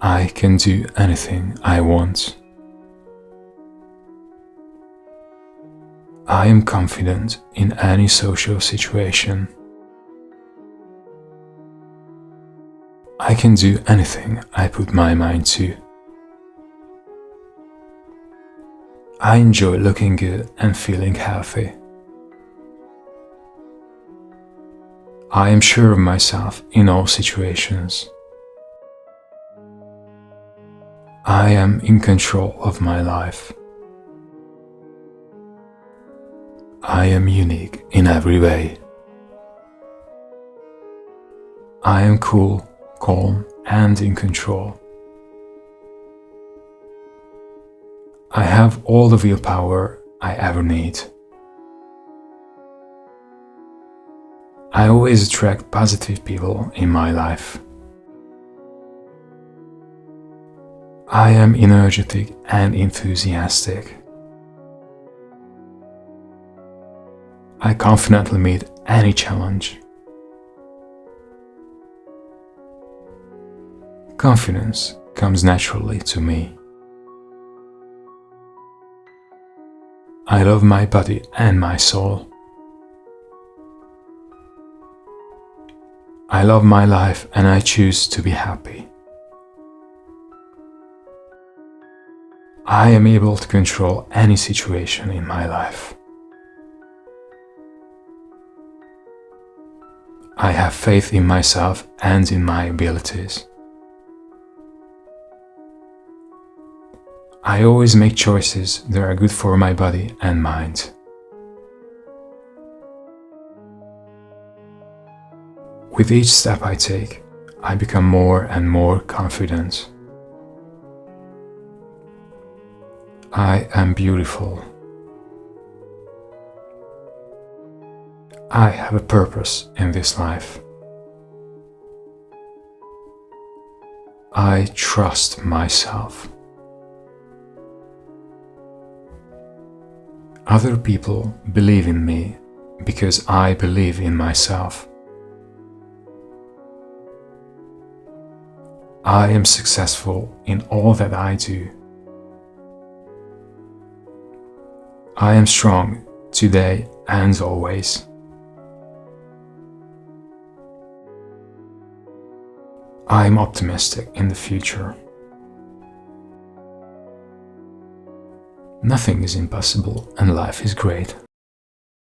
I can do anything I want. I am confident in any social situation. I can do anything I put my mind to. I enjoy looking good and feeling healthy. I am sure of myself in all situations. I am in control of my life. I am unique in every way. I am cool, calm, and in control. I have all the willpower I ever need. I always attract positive people in my life. I am energetic and enthusiastic. I confidently meet any challenge. Confidence comes naturally to me. I love my body and my soul. I love my life and I choose to be happy. I am able to control any situation in my life. I have faith in myself and in my abilities. I always make choices that are good for my body and mind. With each step I take, I become more and more confident. I am beautiful. I have a purpose in this life. I trust myself. Other people believe in me because I believe in myself. I am successful in all that I do. I am strong today and always. I am optimistic in the future. Nothing is impossible and life is great.